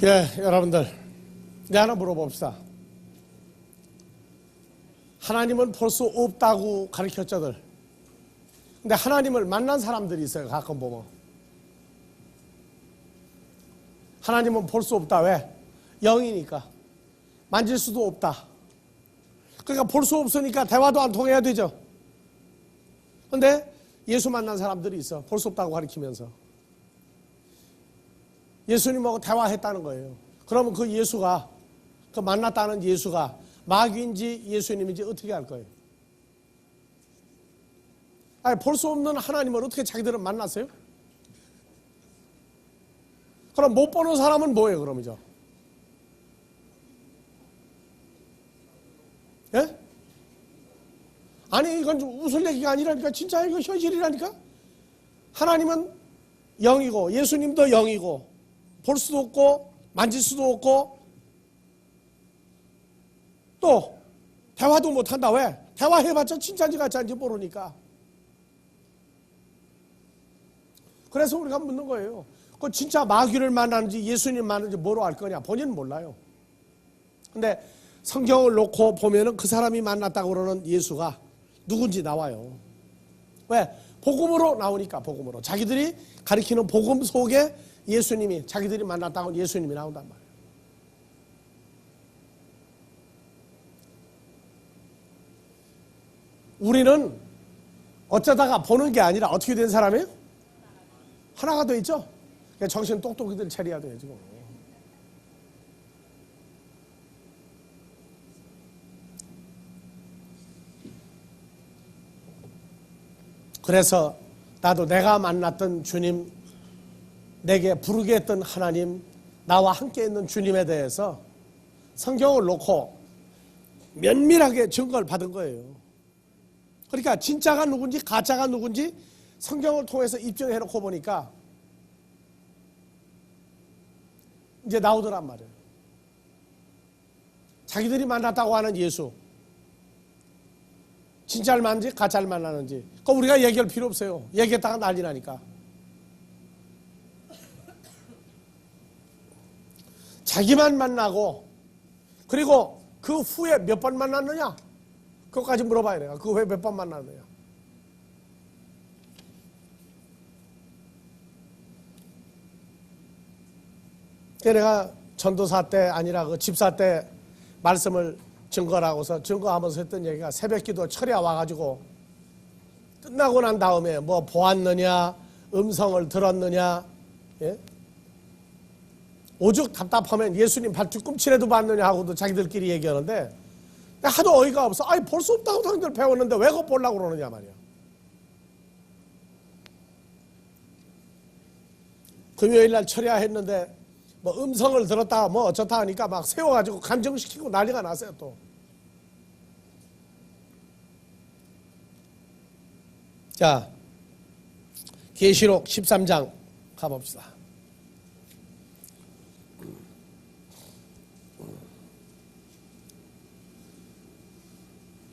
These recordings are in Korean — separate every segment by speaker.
Speaker 1: 예, 여러분들, 이제 하나 물어봅시다. 하나님은 볼 수 없다고 가르쳤거든. 근데 하나님을 만난 사람들이 있어요. 가끔 보면. 하나님은 볼 수 없다. 왜? 영이니까. 만질 수도 없다. 그러니까 볼 수 없으니까 대화도 안 통해야 되죠. 근데 예수 만난 사람들이 있어. 볼 수 없다고 가르치면서. 예수님하고 대화했다는 거예요. 그러면 그 예수가, 그 만났다는 예수가 마귀인지 예수님인지 어떻게 알 거예요? 아니, 볼 수 없는 하나님을 어떻게 자기들은 만났어요? 그럼 못 보는 사람은 뭐예요, 그럼이죠? 예? 아니, 이건 좀 웃을 얘기가 아니라니까. 진짜 이거 현실이라니까. 하나님은 영이고 예수님도 영이고 볼 수도 없고 만질 수도 없고 또 대화도 못한다. 왜? 대화해봤자 진짜인지 가짜인지 모르니까. 그래서 우리가 묻는 거예요. 그 진짜 마귀를 만나는지 예수님 만나는지 뭐로 알 거냐? 본인은 몰라요. 근데 성경을 놓고 보면은 그 사람이 만났다고 그러는 예수가 누군지 나와요. 왜? 복음으로 나오니까. 복음으로. 자기들이 가리키는 복음 속에 예수님이, 자기들이 만났다고 예수님이 나온단 말이에요. 우리는 어쩌다가 보는 게 아니라 어떻게 된 사람이에요? 하나가 돼 있죠? 정신 똑똑이들 차려야 돼요, 지금. 그래서 나도 내가 만났던 주님, 내게 부르게 했던 하나님, 나와 함께 있는 주님에 대해서 성경을 놓고 면밀하게 증거를 받은 거예요. 그러니까 진짜가 누군지 가짜가 누군지 성경을 통해서 입증해 놓고 보니까 이제 나오더란 말이에요. 자기들이 만났다고 하는 예수, 진짜를 만나는지 가짜를 만나는지 그거 우리가 얘기할 필요 없어요. 얘기했다가 난리 나니까. 자기만 만나고 그리고 그 후에 몇 번 만났느냐? 그것까지 물어봐야 돼요. 그 후에 몇 번 만났느냐? 내가 전도사 때 아니라 그 집사 때 말씀을 증거라고서 증거하면서 했던 얘기가 새벽기도 철야 와가지고 끝나고 난 다음에 뭐 보았느냐, 음성을 들었느냐, 예? 오죽 답답하면 예수님 발 뒤꿈치라도 봤느냐 하고도 자기들끼리 얘기하는데 하도 어이가 없어. 아니, 볼 수 없다고 당신들 배웠는데 왜 그거 보려고 그러느냐 말이야. 금요일날 철야했는데 뭐 음성을 들었다 뭐 어쩌다 하니까 막 세워가지고 감정시키고 난리가 났어요 또. 자, 계시록 13장 가봅시다.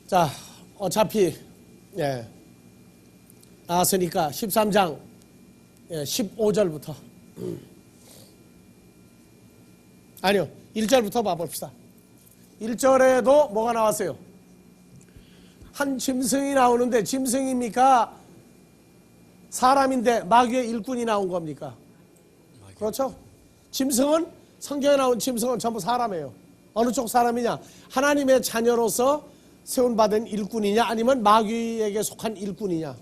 Speaker 1: 자, 어차피 예, 나왔으니까 13장 15절부터 아니요, 1절부터 봐봅시다. 1절에도 뭐가 나왔어요? 한 짐승이 나오는데 짐승입니까? 사람인데 마귀의 일꾼이 나온 겁니까? 그렇죠? 짐승은, 성경에 나온 짐승은 전부 사람이에요. 어느 쪽 사람이냐? 하나님의 자녀로서 세운받은 일꾼이냐 아니면 마귀에게 속한 일꾼이냐.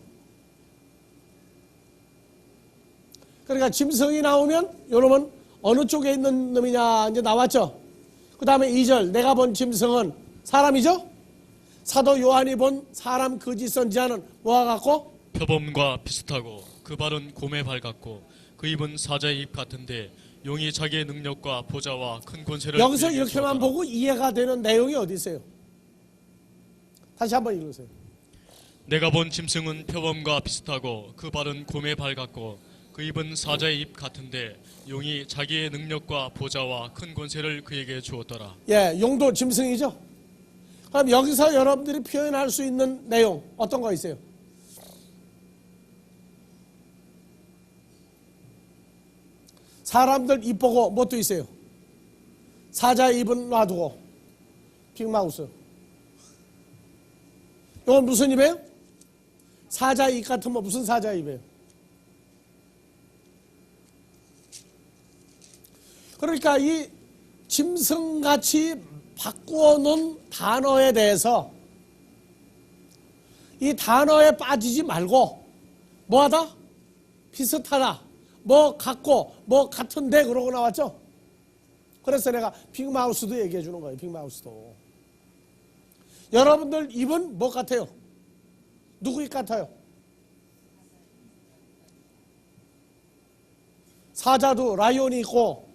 Speaker 1: 그러니까 짐승이 나오면 요놈은 어느 쪽에 있는 놈이냐 이제 나왔죠. 그 다음에 2절, 내가 본 짐승은 사람이죠. 사도 요한이 본 사람 거짓 선지자는 뭐와 같고?
Speaker 2: 표범과 비슷하고 그 발은 곰의 발 같고 그 입은 사자의 입 같은데 용이 자기의 능력과 보좌와 큰 권세를
Speaker 1: 여기서 이렇게만 보고 이해가 되는 내용이 어디 있어요? 다시 한번 읽으세요.
Speaker 2: 내가 본 짐승은 표범과 비슷하고 그 발은 곰의 발 같고 그 입은 사자의 입 같은데 용이 자기의 능력과 보좌와 큰 권세를 그에게 주었더라.
Speaker 1: 예, 용도 짐승이죠. 그럼 여기서 여러분들이 표현할 수 있는 내용 어떤 거 있어요? 사람들 입 보고 뭣도 있어요? 사자의 입은 놔두고. 빅마우스. 이건 무슨 입이에요? 사자의 입 같으면 무슨 사자의 입이에요? 그러니까 이 짐승같이 바꾸어 놓은 단어에 대해서 이 단어에 빠지지 말고 뭐하다? 비슷하다. 뭐 같고 뭐 같은데 그러고 나왔죠? 그래서 내가 빅마우스도 얘기해 주는 거예요. 빅마우스도. 여러분들 입은 뭐 같아요? 누구 입 같아요? 사자도 라이온이 있고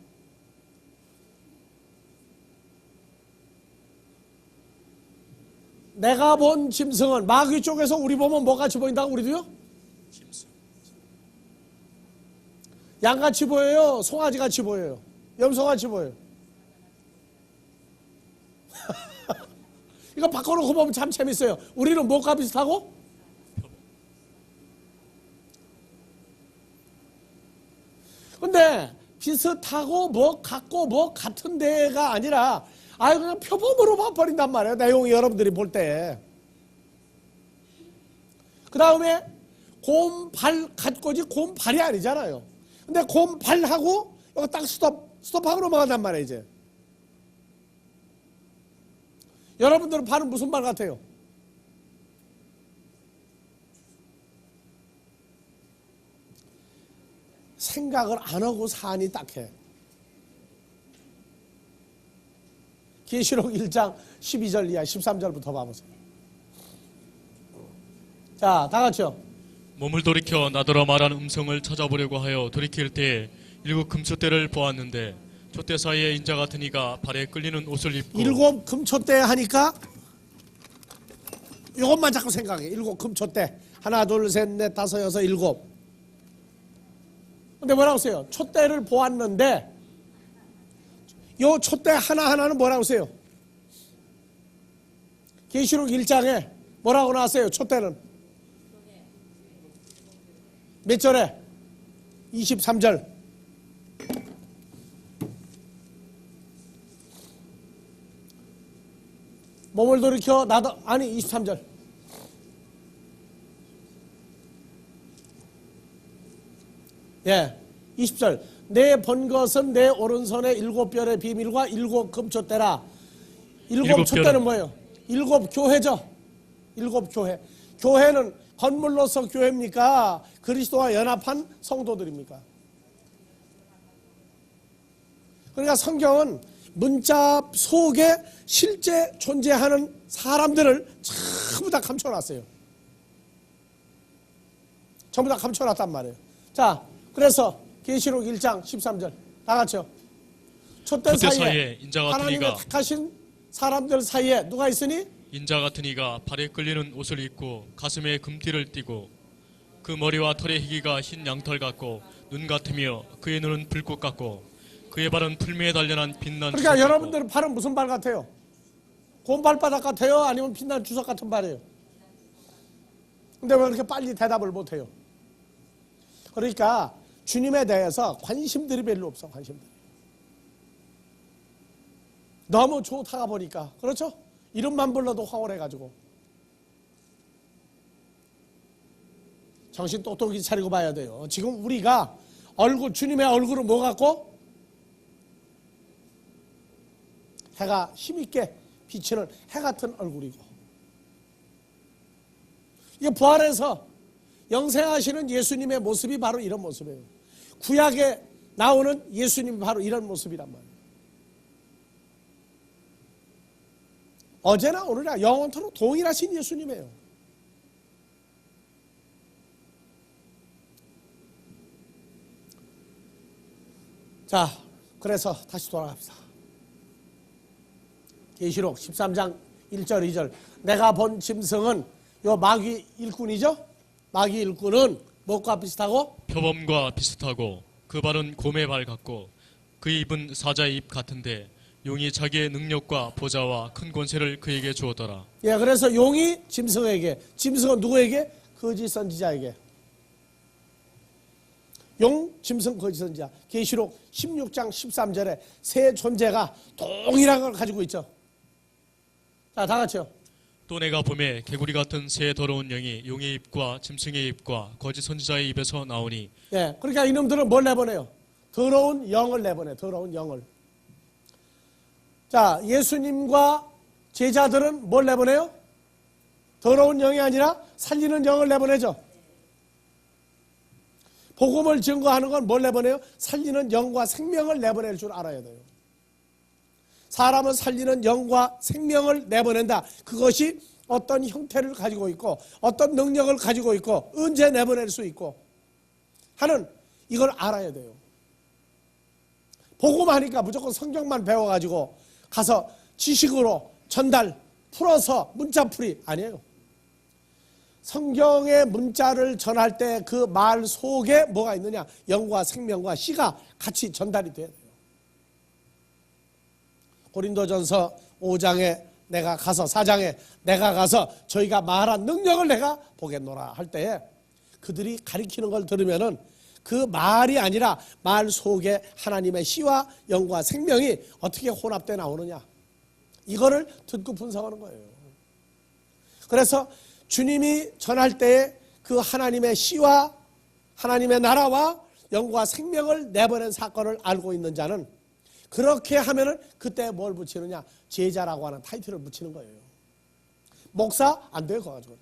Speaker 1: 내가 본 짐승은 마귀 쪽에서 우리 보면 뭐 같이 보인다고 우리도요?
Speaker 2: 짐승.
Speaker 1: 양같이 보여요? 송아지 같이 보여요? 염소같이 보여요? 이거 바꿔놓고 보면 참 재밌어요. 우리는 뭐가 비슷하고? 근데 비슷하고 뭐 같고 뭐 같은 데가 아니라 아유 그냥 표범으로 봐버린단 말이에요. 내용이 여러분들이 볼 때. 그 다음에 곰발 같고지 곰발이 아니잖아요. 근데 곰발하고 여기 딱 스톱하고 넘어간단 말이에요. 이제. 여러분들은 발은 무슨 발 같아요? 생각을 안 하고 사니 딱해. 계시록 1장 12절 이하 13절부터 봐보세요. 자, 다 같이요.
Speaker 2: 몸을 돌이켜 나더러 말한 음성을 찾아보려고 하여 돌이킬 때에 7 금초대를 보았는데 촛대 사이에 인자 같은 이가 발에 끌리는 옷을 입고
Speaker 1: 7 금초대 하니까 이것만 자꾸 생각해. 7 금초대. 하나, 둘, 셋, 넷, 다섯, 여섯, 7. 근데 뭐라고 써요? 촛대를 보았는데 요 촛대 하나하나는 뭐라고 써요? 계시록 1장에 뭐라고 나왔어요? 촛대는 몇 절에? 23절. 몸을 돌이켜 나도 아니 23절. 예, 20절. 내 본 것은 내 오른손에 7별의 비밀과 7 금초대라. 7 촛대는 뭐예요? 7 교회죠. 7 교회. 교회는 건물로서 교회입니까? 그리스도와 연합한 성도들입니까? 그러니까 성경은 문자 속에 실제 존재하는 사람들을 전부 다 감춰놨어요. 전부 다 감춰놨단 말이에요. 자, 그래서 계시록 1장 13절 다 같이요. 촛대 사이에
Speaker 2: 인자 같은
Speaker 1: 하나님의
Speaker 2: 이가
Speaker 1: 택하신 사람들 사이에 누가 있으니?
Speaker 2: 인자 같은 이가 발에 끌리는 옷을 입고 가슴에 금띠를 띠고 그 머리와 털의 희기가 흰 양털 같고 눈 같으며 그의 눈은 불꽃 같고 그의 발은 풀매에 단련한 빛난
Speaker 1: 그러니까
Speaker 2: 주석
Speaker 1: 여러분들 발은 무슨 발 같아요? 곰발바닥 같아요? 아니면 빛난 주석 같은 발이에요? 근데 왜 그렇게 빨리 대답을 못해요? 그러니까 주님에 대해서 관심들이 별로 없어. 관심들이 너무 좋다가 보니까. 그렇죠? 이름만 불러도 황홀해가지고 정신 똑똑히 차리고 봐야 돼요. 지금 우리가 주님의 얼굴은 뭐 같고? 해가 힘있게 비치는 해 같은 얼굴이고, 이게 부활해서 영생하시는 예수님의 모습이 바로 이런 모습이에요. 구약에 나오는 예수님이 바로 이런 모습이란 말이에요. 어제나 오늘이나 영원토록 동일하신 예수님이에요. 자, 그래서 다시 돌아갑시다. 계시록 13장 1절 2절. 내가 본 짐승은 요 마귀 일꾼이죠. 마귀 일꾼은 무엇과 비슷하고?
Speaker 2: 표범과 비슷하고 그 발은 곰의 발 같고 그 입은 사자의 입 같은데 용이 자기의 능력과 보좌와 큰 권세를 그에게 주었더라.
Speaker 1: 예, 그래서 용이 짐승에게, 짐승은 누구에게? 거짓 선지자에게. 용, 짐승, 거짓 선지자. 계시록 16장 13절에 세 존재가 동일한 걸 가지고 있죠. 자, 다 같이요.
Speaker 2: 또 내가 보매 개구리 같은 새 더러운 영이 용의 입과 짐승의 입과 거짓 선지자의 입에서 나오니.
Speaker 1: 예, 그러니까 이놈들은 뭘 내보내요? 더러운 영을 내보내. 더러운 영을. 자, 예수님과 제자들은 뭘 내보내요? 더러운 영이 아니라 살리는 영을 내보내죠. 복음을 증거하는 건 뭘 내보내요? 살리는 영과 생명을 내보낼 줄 알아야 돼요. 사람은 살리는 영과 생명을 내보낸다. 그것이 어떤 형태를 가지고 있고 어떤 능력을 가지고 있고 언제 내보낼 수 있고 하는 이걸 알아야 돼요. 복음하니까 무조건 성경만 배워가지고 가서 지식으로 전달, 풀어서 문자풀이 아니에요. 성경의 문자를 전할 때 그 말 속에 뭐가 있느냐? 영과 생명과 씨가 같이 전달이 돼야 돼요. 고린도전서 5장에 내가 가서 4장에 내가 가서 저희가 말한 능력을 내가 보겠노라 할 때에 그들이 가리키는 걸 들으면은 그 말이 아니라 말 속에 하나님의 씨와 영과 생명이 어떻게 혼합돼 나오느냐 이거를 듣고 분석하는 거예요. 그래서 주님이 전할 때에 그 하나님의 씨와 하나님의 나라와 영과 생명을 내보낸 사건을 알고 있는 자는 그렇게 하면은 그때 뭘 붙이느냐? 제자라고 하는 타이틀을 붙이는 거예요. 목사 안 돼요, 그거 가지고.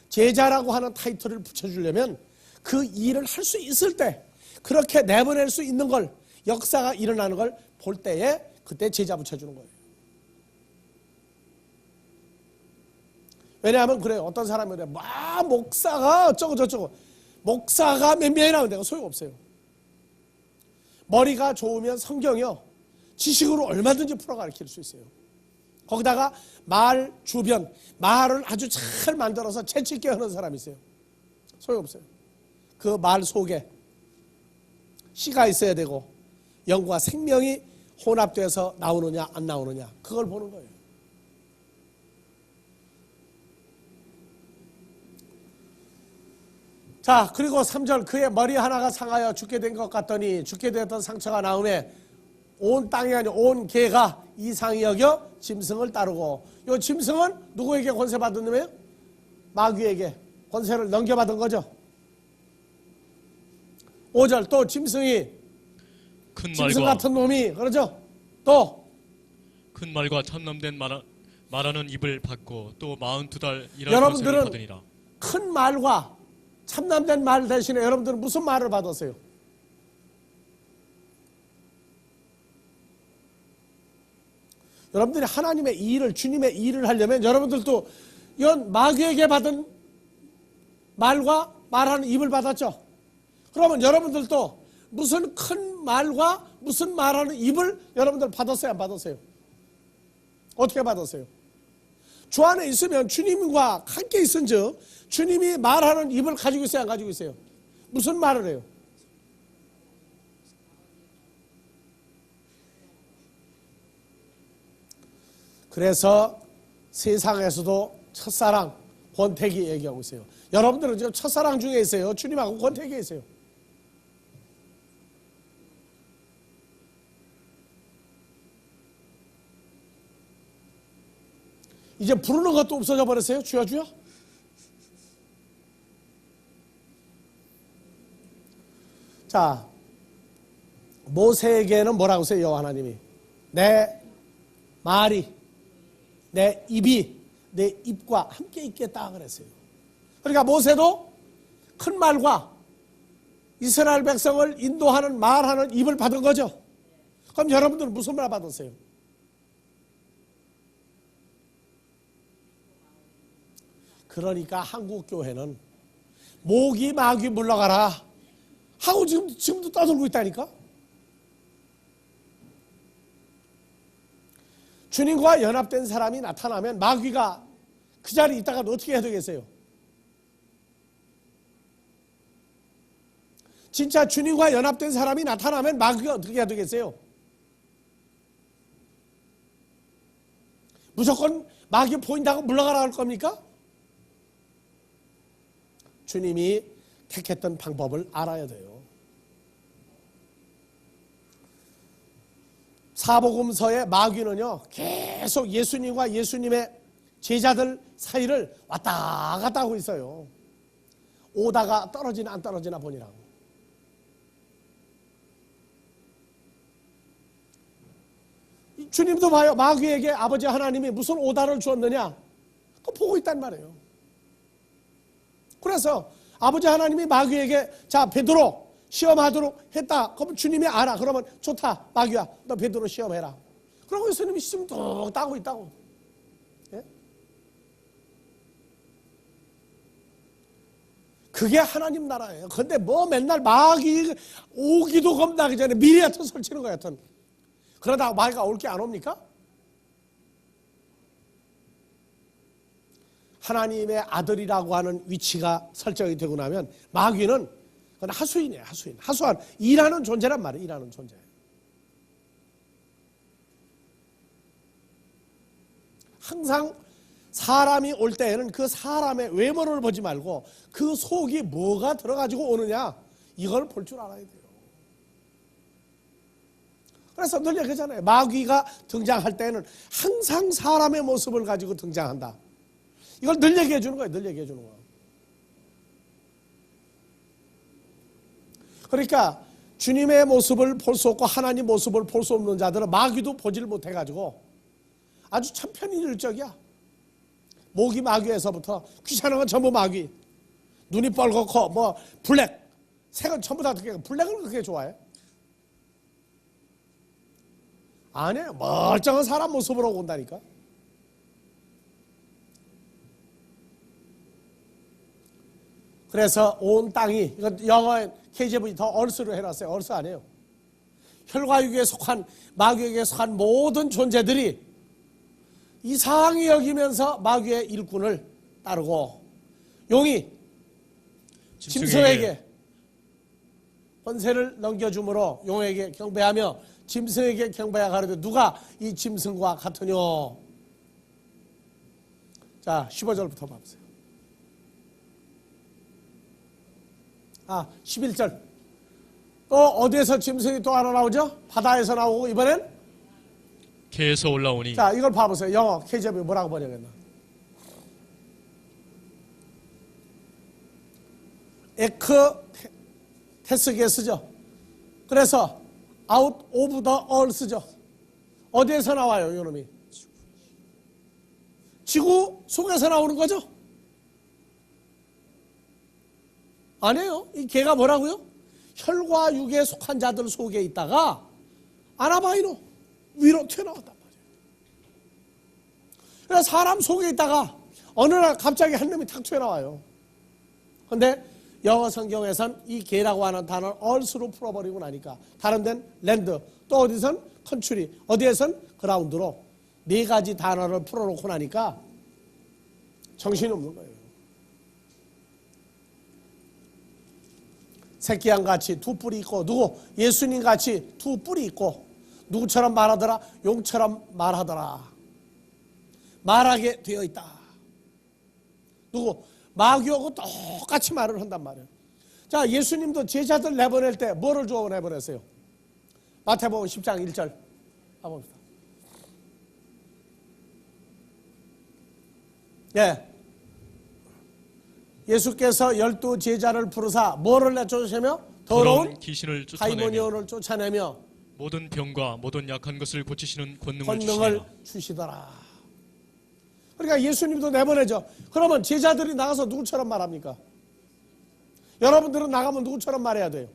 Speaker 1: 제자라고 하는 타이틀을 붙여주려면 그 일을 할 수 있을 때 그렇게 내보낼 수 있는 걸 역사가 일어나는 걸 볼 때에 그때 제자 붙여주는 거예요. 왜냐하면 그래요. 어떤 사람이 그래요. 목사가 어쩌고 저쩌고 목사가 몇 명이 나오는데 소용없어요. 머리가 좋으면 성경이요. 지식으로 얼마든지 풀어 가르칠 수 있어요. 거기다가 말 주변, 말을 아주 잘 만들어서 재치 있게 하는 사람이 있어요. 소용없어요. 그 말 속에 씨가 있어야 되고 영과 생명이 혼합돼서 나오느냐 안 나오느냐 그걸 보는 거예요. 자, 그리고 3절 그의 머리 하나가 상하여 죽게 된 것 같더니 죽게 되었던 상처가 나오매 온 땅이 아니라 온 개가 이상히 여겨 짐승을 따르고 이 짐승은 누구에게 권세받은 놈이에요? 마귀에게 권세를 넘겨받은 거죠. 5절 또 짐승이
Speaker 2: 큰
Speaker 1: 짐승
Speaker 2: 말과
Speaker 1: 같은 놈이 그러죠. 또
Speaker 2: 큰 말과 참남된 말하는 입을 받고 또 42달 이런
Speaker 1: 여러분들은
Speaker 2: 권세를 받으니라.
Speaker 1: 큰 말과 참남된 말 대신에 여러분들은 무슨 말을 받았어요? 여러분들이 하나님의 일을 주님의 일을 하려면 여러분들도 이건 마귀에게 받은 말과 말하는 입을 받았죠. 그러면 여러분들도 무슨 큰 말과 무슨 말하는 입을 여러분들 받았어요 안 받았어요? 어떻게 받았어요? 주 안에 있으면 주님과 함께 있은즉 주님이 말하는 입을 가지고 있어요 안 가지고 있어요? 무슨 말을 해요? 그래서 세상에서도 첫사랑 권태기 얘기하고 있어요. 여러분들은 지금 첫사랑 중에 있어요. 주님하고 권태기에 있어요. 이제 부르는 것도 없어져 버렸어요. 주여 주여. 자, 모세에게는 뭐라고 했어요? 여호와 하나님이 내 말이 내 입이 내 입과 함께 있겠다 그랬어요. 그러니까 모세도 큰 말과 이스라엘 백성을 인도하는 말하는 입을 받은 거죠. 그럼 여러분들은 무슨 말 받았어요? 그러니까 한국 교회는 모기 마귀 물러가라 하고 지금도 떠들고 있다니까. 주님과 연합된 사람이 나타나면 마귀가 그 자리에 있다가 어떻게 해야 되겠어요? 진짜 주님과 연합된 사람이 나타나면 마귀가 어떻게 해야 되겠어요? 무조건 마귀 보인다고 물러가라 할 겁니까? 주님이 택했던 방법을 알아야 돼요. 사복음서의 마귀는요, 계속 예수님과 예수님의 제자들 사이를 왔다 갔다 하고 있어요. 오다가 떨어지나 안 떨어지나 보니라고. 주님도 봐요. 마귀에게 아버지 하나님이 무슨 오다를 주었느냐? 그거 보고 있단 말이에요. 그래서 아버지 하나님이 마귀에게 자 베드로 시험하도록 했다. 그러면 주님이 알아. 그러면 좋다. 마귀야 너 베드로 시험해라. 그러고 예수님이 시험 뚝 따고 있다고. 예? 그게 하나님 나라예요. 근데 뭐 맨날 마귀 오기도 겁나기 전에 미리 하여튼 설치는 거야. 하여튼. 그러다가 마귀가 올 게 안 옵니까? 하나님의 아들이라고 하는 위치가 설정이 되고 나면 마귀는 그건 하수인이에요. 하수인. 하수한 일하는 존재란 말이에요. 일하는 존재. 항상 사람이 올 때에는 그 사람의 외모를 보지 말고 그 속이 뭐가 들어가지고 오느냐 이걸 볼 줄 알아야 돼요. 그래서 늘 얘기하잖아요. 마귀가 등장할 때는 항상 사람의 모습을 가지고 등장한다. 이걸 늘 얘기해 주는 거예요. 늘 얘기해 주는 거예요. 그러니까 주님의 모습을 볼 수 없고 하나님 모습을 볼 수 없는 자들은 마귀도 보지를 못해가지고 아주 천편일률적이야. 모기 마귀에서부터 귀찮은 건 전부 마귀. 눈이 뻘겋고 뭐 블랙. 색은 전부 다 그렇게 블랙을 그렇게 좋아해? 아니에요. 멀쩡한 사람 모습으로 온다니까. 그래서 온 땅이, 이건 영어에 KJV 더 얼스로 해놨어요. 얼스 아니에요. 혈과육에 속한, 마귀에게 속한 모든 존재들이 이상히 여기면서 마귀의 일꾼을 따르고 용이 짐승에게 권세를 넘겨주므로 용에게 경배하며 짐승에게 경배하 가로되 누가 이 짐승과 같으뇨. 자 15절부터 봐보세요. 11절 또 어디에서 짐승이 또 하나 나오죠? 바다에서 나오고 이번엔
Speaker 2: 개에서 올라오니.
Speaker 1: 자 이걸 봐보세요. 영어 KJV 뭐라고 번역했나? 에크테스게 쓰죠. 그래서 out of the earth 쓰죠. 어디에서 나와요 이놈이? 지구 속에서 나오는 거죠? 아니에요. 이 개가 뭐라고요? 혈과 육에 속한 자들 속에 있다가 아나바이노 위로 튀어나왔단 말이에요. 그래서 사람 속에 있다가 어느 날 갑자기 한 놈이 탁 튀어나와요. 근데 영어 성경에선 이 개라고 하는 단어를 얼스로 풀어버리고 나니까 다른 데는 랜드, 또 어디선 컨츄리, 어디에선 그라운드로 네 가지 단어를 풀어놓고 나니까 정신이 없는 거예요. 새끼양같이 두 뿔이 있고 누구? 예수님같이 두 뿔이 있고 누구처럼 말하더라? 용처럼 말하더라. 말하게 되어 있다. 누구? 마귀하고 똑같이 말을 한단 말이에요. 자, 예수님도 제자들 내보낼 때 뭐를 주어 내보냈어요? 마태복음 10장 1절 가봅니다. 예. 예수께서 12 제자를 부르사 뭐를 내쫓으시며 더러운
Speaker 2: 귀신을
Speaker 1: 다이모니온을 쫓아내며
Speaker 2: 모든 병과 모든 약한 것을 고치시는 권능을
Speaker 1: 권능을 주시더라. 그러니까 예수님도 내보내죠. 그러면 제자들이 나가서 누구처럼 말합니까? 여러분들은 나가면 누구처럼 말해야 돼요?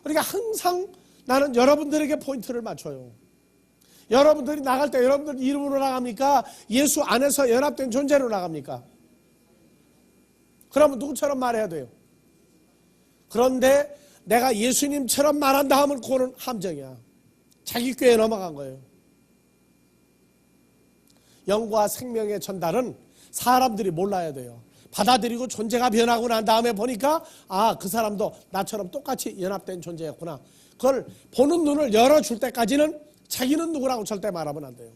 Speaker 1: 그러니까 항상 나는 여러분들에게 포인트를 맞춰요. 여러분들이 나갈 때 여러분들 이름으로 나갑니까? 예수 안에서 연합된 존재로 나갑니까? 그러면 누구처럼 말해야 돼요? 그런데 내가 예수님처럼 말한다 하면 그거는 함정이야. 자기 꾀에 넘어간 거예요. 영과 생명의 전달은 사람들이 몰라야 돼요. 받아들이고 존재가 변하고 난 다음에 보니까 그 사람도 나처럼 똑같이 연합된 존재였구나. 그걸 보는 눈을 열어줄 때까지는 자기는 누구라고 절대 말하면 안 돼요.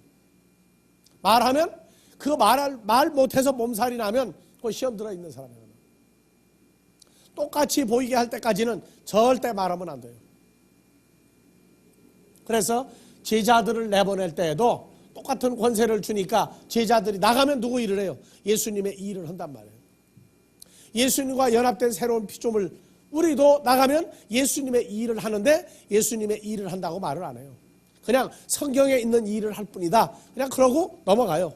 Speaker 1: 말하면 그 말 못해서 몸살이 나면 그 시험 들어있는 사람이에요. 똑같이 보이게 할 때까지는 절대 말하면 안 돼요. 그래서 제자들을 내보낼 때에도 똑같은 권세를 주니까 제자들이 나가면 누구 일을 해요? 예수님의 일을 한단 말이에요. 예수님과 연합된 새로운 피조물, 우리도 나가면 예수님의 일을 하는데 예수님의 일을 한다고 말을 안 해요. 그냥 성경에 있는 일을 할 뿐이다. 그냥 그러고 넘어가요.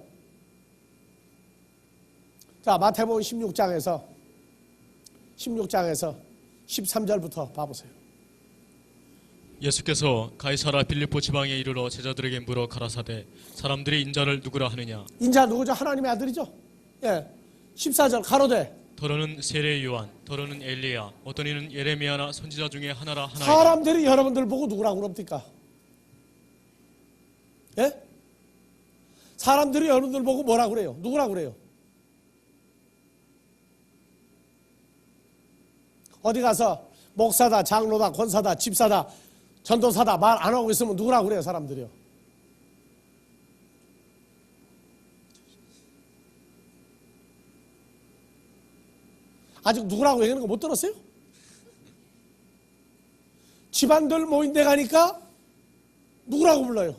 Speaker 1: 자, 마태복음 16장에서 13절부터 봐보세요.
Speaker 2: 예수께서 가이사라 빌립보 지방에 이르러 제자들에게 물어 가라사대 사람들이 인자를 누구라 하느냐
Speaker 1: 인자 누구죠? 하나님의 아들이죠. 예. 14절 가로되
Speaker 2: 더러는 세례 요한 더러는 엘리야 어떤 이는 예레미야나 선지자 중에 하나라 하나이다.
Speaker 1: 사람들이 여러분들 보고 누구라고 그럽니까? 예? 사람들이 여러분들 보고 뭐라고 그래요? 누구라고 그래요? 어디 가서 목사다, 장로다, 권사다, 집사다, 전도사다 말 안 하고 있으면 누구라고 그래요? 사람들이요. 아직 누구라고 얘기하는 거 못 들었어요? 집안들 모인 데 가니까 누구라고 불러요?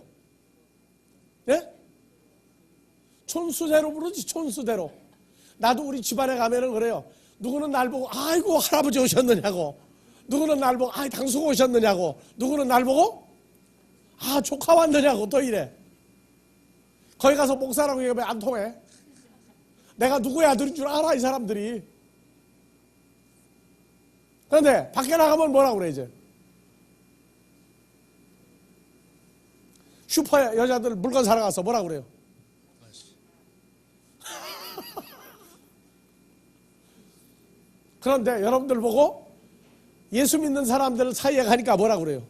Speaker 1: 예? 촌수대로 부르지, 촌수대로. 나도 우리 집안에 가면은 그래요. 누구는 날 보고 아이고 할아버지 오셨느냐고, 누구는 날 보고 아이 당수가 오셨느냐고, 누구는 날 보고 아 조카 왔느냐고 또 이래. 거기 가서 목사라고 얘기하면 안 통해. 내가 누구의 아들인 줄 알아 이 사람들이. 그런데 밖에 나가면 뭐라고 그래 이제. 슈퍼에 여자들 물건 사러 가서 뭐라고 그래요? 그런데 여러분들 보고 예수 믿는 사람들 사이에 가니까 뭐라고 그래요?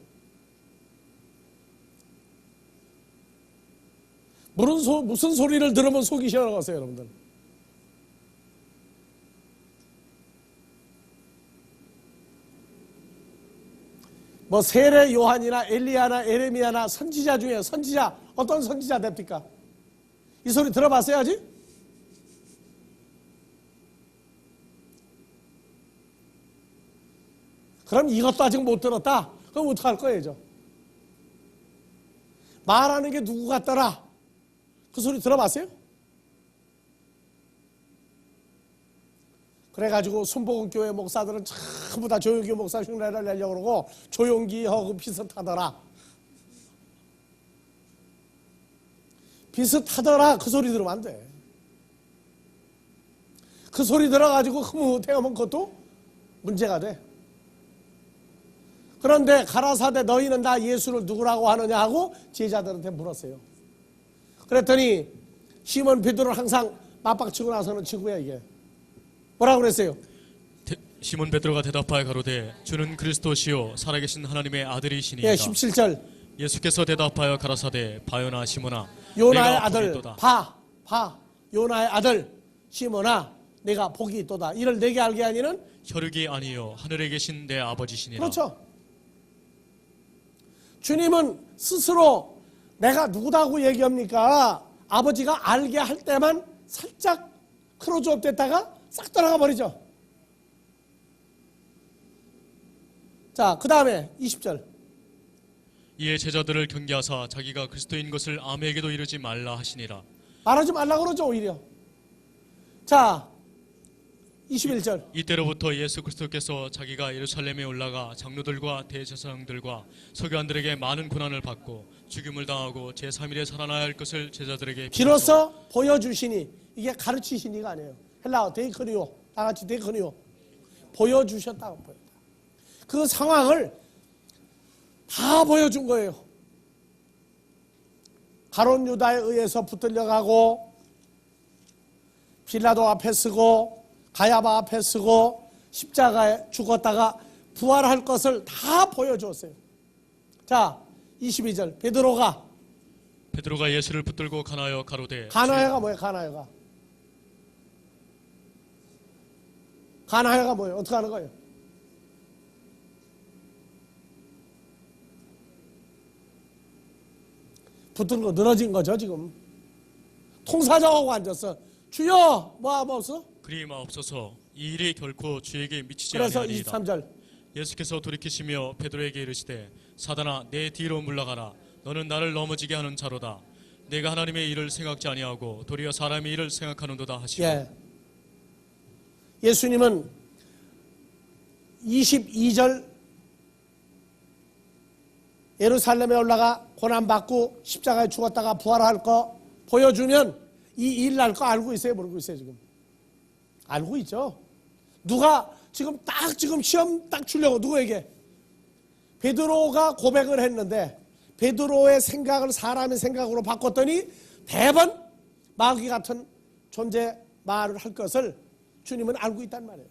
Speaker 1: 무슨 소리를 들으면 속이 시원하겠어요 여러분들? 뭐 세례 요한이나 엘리야나 에레미야나 선지자 중에 선지자 어떤 선지자 됩니까? 이 소리 들어봤어야지? 그럼 이것도 아직 못 들었다? 그럼 어떡할 거예요? 말하는 게 누구 같더라? 그 소리 들어봤어요? 그래가지고 순복음교회 목사들은 전부 다 조용기 목사 흉내를 내려고 그러고 조용기하고 비슷하더라. 비슷하더라 그 소리 들으면 안 돼. 그 소리 들어가지고 흐뭇해하면 그것도 문제가 돼. 그런데 가라사대 너희는 다 예수를 누구라고 하느냐 하고 제자들한테 물었어요. 그랬더니 시몬 베드로를 항상 맞박치고 나서는 친구야 이게. 뭐라고 그랬어요?
Speaker 2: 시몬 베드로가 대답하여 가로되 주는 그리스도시요 살아계신 하나님의 아들이시니이다.
Speaker 1: 예, 17절.
Speaker 2: 예수께서 대답하여 가라사대 바요나 시몬아
Speaker 1: 요나의
Speaker 2: 내가
Speaker 1: 아들
Speaker 2: 복이 있도다.
Speaker 1: 요나의 아들 시몬아 내가 복이 있도다. 이를 내게 알게 하니는
Speaker 2: 혈육이 아니요 하늘에 계신 내 아버지시니라.
Speaker 1: 그렇죠. 주님은 스스로 내가 누구다고 얘기합니까? 아버지가 알게 할 때만 살짝 크로즈업 됐다가 싹 돌아가 버리죠. 자, 그 다음에 20절.
Speaker 2: 이에 제자들을 경계하사 자기가 그리스도인 것을 아무에게도 이르지 말라 하시니라.
Speaker 1: 말하지 말라고 그러죠 오히려. 자, 21절.
Speaker 2: 이때로부터 예수 그리스도께서 자기가 예루살렘에 올라가 장로들과 대제사장들과 서기관들에게 많은 고난을 받고 죽임을 당하고 제3일에 살아나야 할 것을 제자들에게
Speaker 1: 비로소 보여주시니. 이게 가르치시니가 아니에요. 헬라어 데이커니오. 다 같이 데이커니오. 보여주셨다고 보였다. 그 상황을 다 보여준 거예요. 가룟 유다에 의해서 붙들려가고 빌라도 앞에 쓰고 가야바 앞에 쓰고 십자가에 죽었다가 부활할 것을 다 보여주었어요. 자, 22절. 베드로가
Speaker 2: 예수를 붙들고 가나여 가로되
Speaker 1: 가나야가 뭐예요? 가나야가 뭐예요? 어떻게 하는 거예요? 붙들고 늘어진 거죠 지금. 통사정하고 앉았어. 주여 뭐하옵소서.
Speaker 2: 그리 마옵소서. 이 일이 결코 주에게 미치지
Speaker 1: 그래서
Speaker 2: 아니하리이다.
Speaker 1: 23절
Speaker 2: 예수께서 돌이키시며 베드로에게 이르시되 사단아 내 뒤로 물러가라. 너는 나를 넘어지게 하는 자로다. 내가 하나님의 일을 생각지 아니하고 도리어 사람의 일을 생각하는도다 하시고.
Speaker 1: 예수님은 22절 예루살렘에 올라가 고난받고 십자가에 죽었다가 부활할 거 보여주면 이 일 날 거 알고 있어요? 모르고 있어요? 지금 알고 있죠. 누가 지금 딱 지금 시험 딱 주려고 누구에게? 베드로가 고백을 했는데 베드로의 생각을 사람의 생각으로 바꿨더니 대번 마귀 같은 존재 말을 할 것을 주님은 알고 있단 말이에요.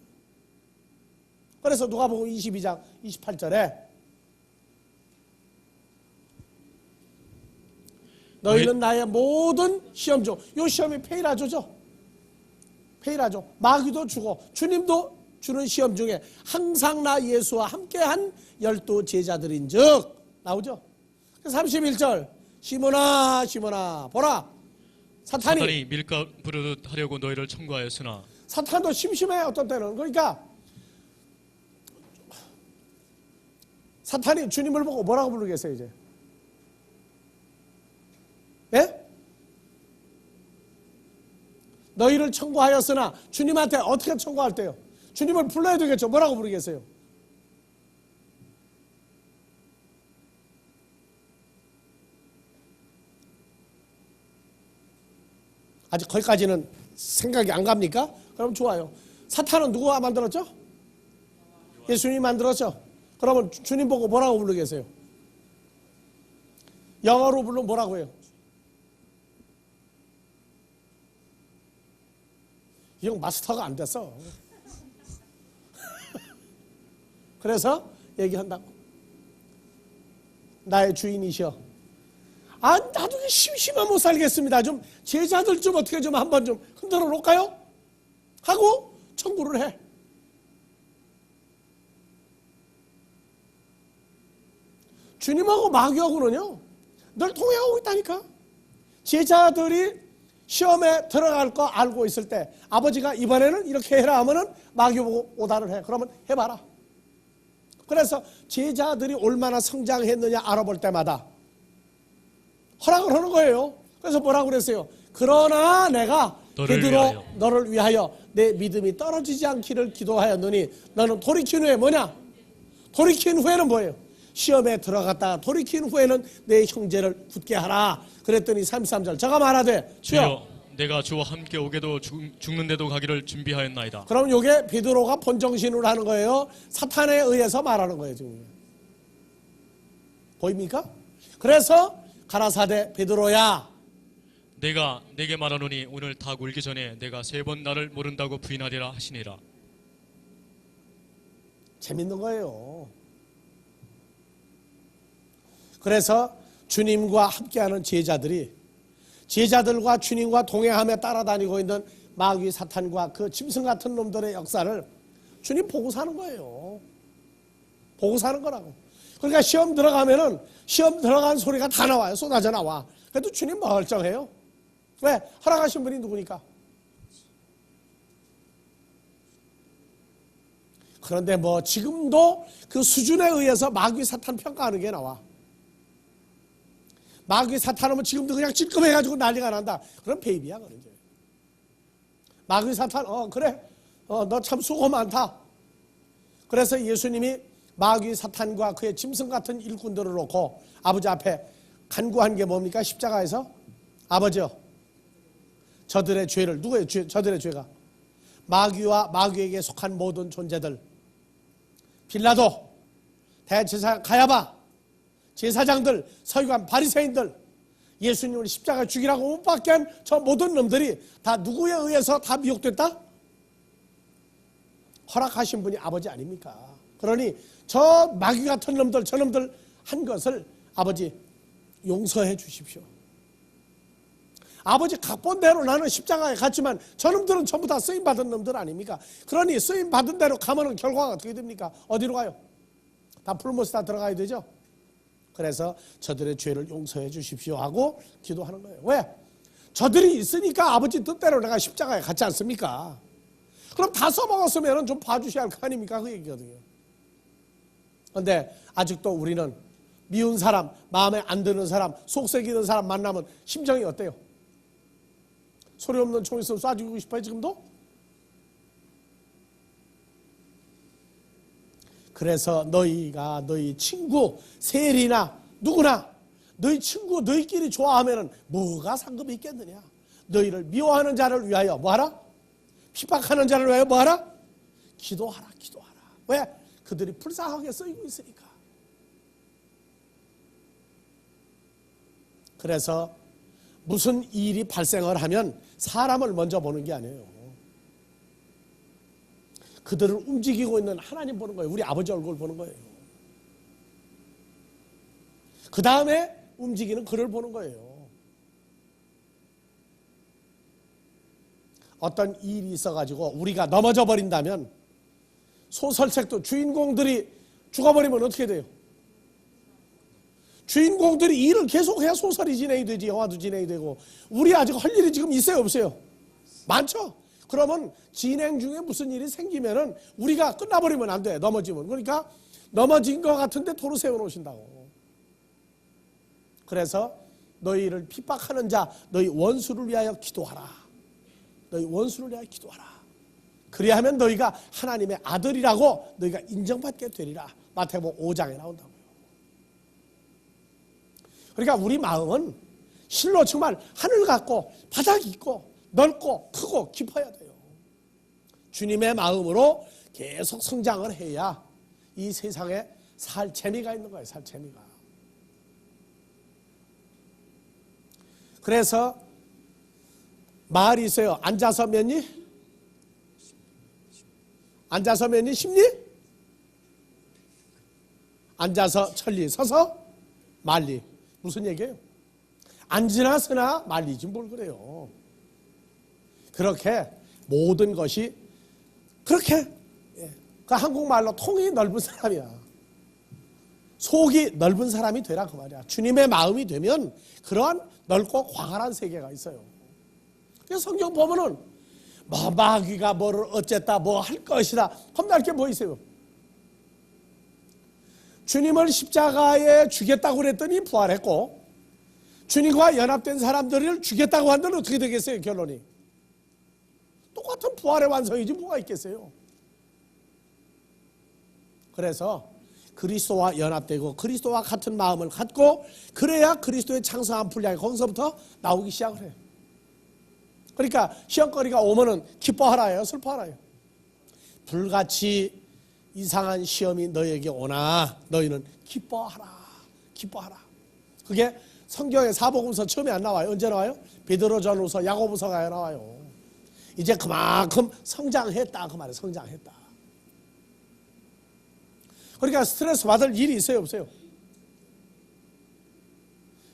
Speaker 1: 그래서 누가복음 22장 28절에 너희는 나의 모든 시험 중, 이 시험이 페이라조죠. 페이라조. 마귀도 주고 주님도 주는 시험 중에 항상 나 예수와 함께한 12 제자들인 즉 나오죠. 31절 시몬아 시몬아 보라 사탄이
Speaker 2: 밀가 부르듯 하려고 너희를 청구하였으나.
Speaker 1: 사탄도 심심해 어떤 때는. 그러니까 사탄이 주님을 보고 뭐라고 부르겠어요 이제? 예? 너희를 청구하였으나 주님한테 어떻게 청구할 때요? 주님을 불러야 되겠죠. 뭐라고 부르겠어요? 아직 거기까지는 생각이 안 갑니까? 그럼 좋아요. 사탄은 누가 만들었죠? 예수님이 만들었죠. 그러면 주님 보고 뭐라고 부르겠어요? 영어로 부르면 뭐라고 해요? 이 형 마스터가 안 됐어. 그래서 얘기한다고. 나의 주인이시여. 아, 나도 심심하면 못 살겠습니다. 좀 제자들 좀 어떻게 좀 한번 좀 흔들어 놓을까요? 하고 청구를 해. 주님하고 마귀하고는요 늘 통행하고 있다니까. 제자들이 시험에 들어갈 거 알고 있을 때 아버지가 이번에는 이렇게 해라 하면은 마귀 보고 오다를 해. 그러면 해봐라. 그래서 제자들이 얼마나 성장했느냐 알아볼 때마다 허락을 하는 거예요. 그래서 뭐라고 그랬어요? 그러나 내가 베드로 너를 위하여 내 믿음이 떨어지지 않기를 기도하였느니 너는 돌이킨 후에 뭐냐? 돌이킨 후에는 뭐예요? 시험에 들어갔다가 돌이킨 후에는 내 형제를 굳게 하라. 그랬더니 33절 저가 말하되 주여
Speaker 2: 내가 주와 함께 오게도 죽는데도 가기를 준비하였나이다.
Speaker 1: 그럼 이게 베드로가 본정신으로 하는 거예요? 사탄에 의해서 말하는 거예요 지금. 보입니까? 그래서 가라사대 베드로야
Speaker 2: 내가 내게 말하노니 오늘 닭 울기 전에 내가 3번 나를 모른다고 부인하리라 하시니라.
Speaker 1: 재밌는 거예요. 그래서 주님과 함께하는 제자들과 주님과 동행하며 따라다니고 있는 마귀 사탄과 그 짐승 같은 놈들의 역사를 주님 보고 사는 거예요. 보고 사는 거라고. 그러니까 시험 들어가면은 시험 들어간 소리가 다 나와요. 쏟아져 나와. 그래도 주님 멀쩡해요. 왜? 허락하신 분이 누구니까? 그런데 뭐 지금도 그 수준에 의해서 마귀 사탄 평가하는 게 나와. 마귀 사탄하면 지금도 그냥 찔끔해가지고 난리가 난다. 그럼 베이비야 그런 게. 마귀 사탄 그래 너 참 수고 많다. 그래서 예수님이 마귀 사탄과 그의 짐승 같은 일꾼들을 놓고 아버지 앞에 간구한 게 뭡니까? 십자가에서 아버지요 저들의 죄를 누구의 죄? 저들의 죄가 마귀와 마귀에게 속한 모든 존재들 빌라도 대제사 가야바 제사장들 서기관 바리새인들 예수님을 십자가에 죽이라고 못 박게 한 저 모든 놈들이 다 누구에 의해서 다 미혹됐다? 허락하신 분이 아버지 아닙니까? 그러니 저 마귀 같은 놈들 저놈들 한 것을 아버지 용서해 주십시오. 아버지 각본대로 나는 십자가에 갔지만 저놈들은 전부 다 쓰임받은 놈들 아닙니까? 그러니 쓰임받은 대로 가면은 결과가 어떻게 됩니까? 어디로 가요? 다 풀모스 다 들어가야 되죠? 그래서 저들의 죄를 용서해 주십시오 하고 기도하는 거예요. 왜? 저들이 있으니까 아버지 뜻대로 내가 십자가에 갔지 않습니까? 그럼 다 써먹었으면 좀 봐주셔야 할 거 아닙니까? 그 얘기거든요. 그런데 아직도 우리는 미운 사람, 마음에 안 드는 사람, 속색이는 사람 만나면 심정이 어때요? 소리 없는 총 있으면 쏴 죽이고 싶어요, 지금도? 그래서 너희가 너희 친구, 세리나 누구나 너희 친구, 너희끼리 좋아하면 뭐가 상급이 있겠느냐? 너희를 미워하는 자를 위하여 뭐하라? 핍박하는 자를 위하여 뭐하라? 기도하라, 기도하라. 왜? 그들이 불쌍하게 쓰이고 있으니까. 그래서 무슨 일이 발생을 하면 사람을 먼저 보는 게 아니에요. 그들을 움직이고 있는 하나님 보는 거예요. 우리 아버지 얼굴 보는 거예요. 그 다음에 움직이는 그를 보는 거예요. 어떤 일이 있어가지고 우리가 넘어져 버린다면 소설책도 주인공들이 죽어버리면 어떻게 돼요? 주인공들이 일을 계속해야 소설이 진행이 되지, 영화도 진행이 되고. 우리 아직 할 일이 지금 있어요, 없어요? 많죠? 그러면 진행 중에 무슨 일이 생기면은 우리가 끝나버리면 안 돼, 넘어지면. 그러니까 넘어진 것 같은데 도로 세워놓으신다고. 그래서 너희를 핍박하는 자, 너희 원수를 위하여 기도하라. 너희 원수를 위하여 기도하라. 그리하면 너희가 하나님의 아들이라고 너희가 인정받게 되리라. 마태복음 5장에 나온다고요. 그러니까 우리 마음은 실로 정말 하늘 같고 바닥 있고 넓고 크고 깊어야 돼요. 주님의 마음으로 계속 성장을 해야 이 세상에 살 재미가 있는 거예요. 살 재미가. 그래서 말이 있어요. 앉아서 몇 리? 앉아서 몇 리? 10리? 앉아서 천리, 서서 만리. 무슨 얘기예요? 앉으나 서나 말리지 뭘 그래요. 그렇게 모든 것이 그렇게 그 한국말로 통이 넓은 사람이야. 속이 넓은 사람이 되라 그 말이야. 주님의 마음이 되면 그러한 넓고 광활한 세계가 있어요. 그래서 성경 보면은 뭐 마귀가 뭐를 어쨌다 뭐 할 것이다 겁날 게 뭐 있어요. 주님을 십자가에 죽였다고 그랬더니 부활했고 주님과 연합된 사람들을 죽였다고 한다면 어떻게 되겠어요? 결론이 똑같은 부활의 완성이지 뭐가 있겠어요. 그래서 그리스도와 연합되고 그리스도와 같은 마음을 갖고 그래야 그리스도의 창성한 분량이 거기서부터 나오기 시작을 해요. 그러니까 시험거리가 오면은 기뻐하라요, 슬퍼하라요. 불같이 이상한 시험이 너에게 오나 너희는 기뻐하라, 기뻐하라. 그게 성경의 사복음서 처음에 안 나와요. 언제 나와요? 베드로전후서, 야고보서가 나와요. 이제 그만큼 성장했다 그 말이에요. 성장했다. 그러니까 스트레스 받을 일이 있어요, 없어요?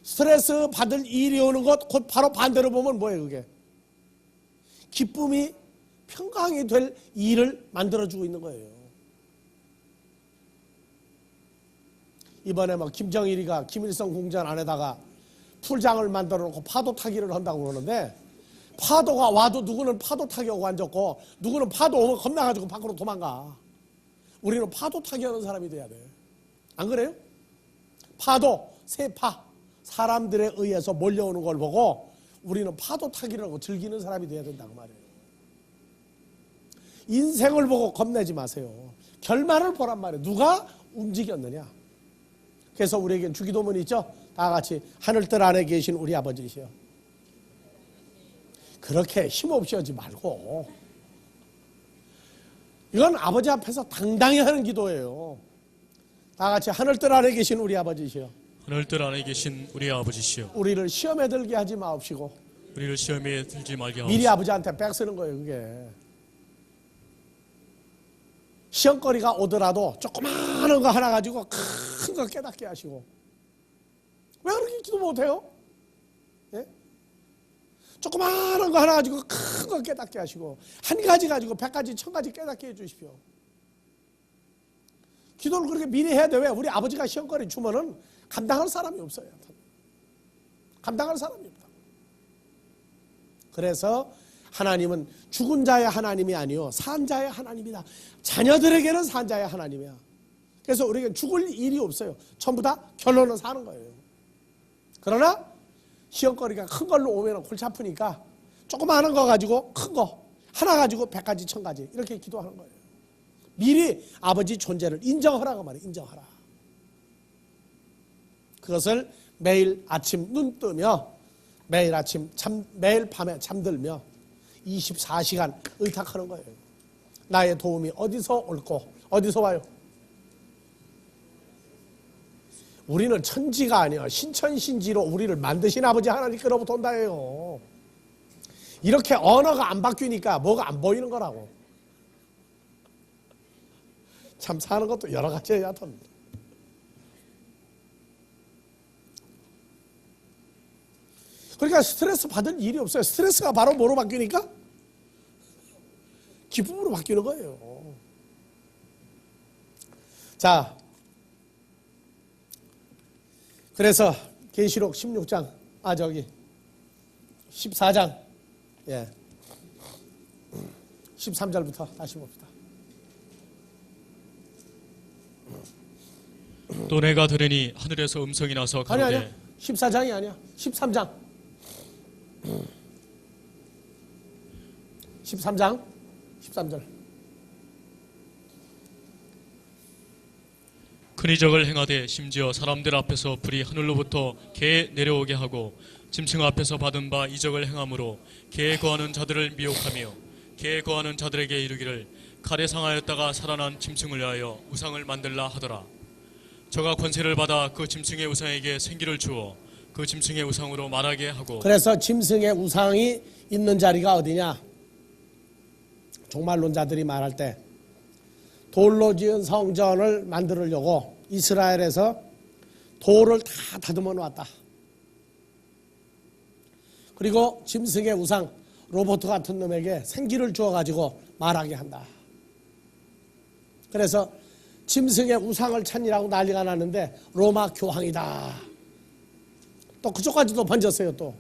Speaker 1: 스트레스 받을 일이 오는 것 곧 바로 반대로 보면 뭐예요, 그게? 기쁨이 평강이 될 일을 만들어주고 있는 거예요. 이번에 막 김정일이가 김일성 궁전 안에다가 풀장을 만들어 놓고 파도 타기를 한다고 그러는데 파도가 와도 누구는 파도 타기 오고 앉았고 누구는 파도 오면 겁나가지고 밖으로 도망가. 우리는 파도 타기 하는 사람이 돼야 돼. 안 그래요? 파도, 세파, 사람들에 의해서 몰려오는 걸 보고 우리는 파도 타기를 하고 즐기는 사람이 돼야 된다고 말이에요. 인생을 보고 겁내지 마세요. 결말을 보란 말이에요. 누가 움직였느냐. 그래서 우리에겐 주기도문이 있죠. 다 같이 하늘뜰 안에 계신 우리 아버지시여. 그렇게 힘없이 하지 말고 이건 아버지 앞에서 당당히 하는 기도예요. 다 같이 하늘뜰 안에 계신 우리 아버지시여.
Speaker 2: 하늘뜰 안에 계신 우리 아버지시여.
Speaker 1: 우리를 시험에 들게 하지 마옵시고
Speaker 2: 우리를 시험에 들지 말게 하옵소서.
Speaker 1: 미리 아버지한테 백 쓰는 거예요. 그게 시험거리가 오더라도 조그마한 거 하나 가지고 큰 거 깨닫게 하시고. 왜 그렇게 기도 못해요? 예? 조그마한 거 하나 가지고 큰 거 깨닫게 하시고 한 가지 가지고 100가지 1000가지 깨닫게 해주십시오. 기도를 그렇게 미리 해야 돼. 왜? 우리 아버지가 시험거리 주면은 감당할 사람이 없어요. 감당할 사람이 없다. 그래서 하나님은 죽은 자의 하나님이 아니요 산 자의 하나님이다. 자녀들에게는 산 자의 하나님이야. 그래서 우리에게 죽을 일이 없어요. 전부 다 결론은 사는 거예요. 그러나 시험거리가 큰 걸로 오면 골치 아프니까 조그마한 거 가지고 큰 거 하나 가지고 100가지 1000가지 이렇게 기도하는 거예요. 미리 아버지 존재를 인정하라고 말해요. 인정하라. 그것을 매일 아침 눈 뜨며 매일 밤에 잠들며 24시간 의탁하는 거예요. 나의 도움이 어디서 올고 어디서 와요? 우리는 천지가 아니야. 신천신지로 우리를 만드신 아버지 하나님께로부터 온다예요. 이렇게 언어가 안 바뀌니까 뭐가 안 보이는 거라고. 참 사는 것도 여러 가지야. 그러니까 스트레스 받을 일이 없어요. 스트레스가 바로 뭐로 바뀌니까? 기쁨으로 바뀌는 거예요. 자, 그래서 계시록 16장, 14장, 13절부터 다시 봅시다.
Speaker 2: 또 내가 들으니 하늘에서 음성이 나서 가로되
Speaker 1: 아니야. 14장이 아니야. 13장. 13장 13절.
Speaker 2: 큰 이적을 행하되 심지어 사람들 앞에서 불이 하늘로부터 개에 내려오게 하고 짐승 앞에서 받은 바 이적을 행함으로 개에 거하는 자들을 미혹하며 개에 거하는 자들에게 이르기를 칼에 상하였다가 살아난 짐승을 위하여 우상을 만들라 하더라. 저가 권세를 받아 그 짐승의 우상에게 생기를 주어 그 짐승의 우상으로 말하게 하고.
Speaker 1: 그래서 짐승의 우상이 있는 자리가 어디냐? 종말론자들이 말할 때 돌로 지은 성전을 만들려고 이스라엘에서 돌을 다 다듬어 놓았다. 그리고 짐승의 우상 로봇 같은 놈에게 생기를 주어가지고 말하게 한다. 그래서 짐승의 우상을 찾으라고 난리가 났는데 로마 교황이다. 또 그쪽까지도 번졌어요. 또.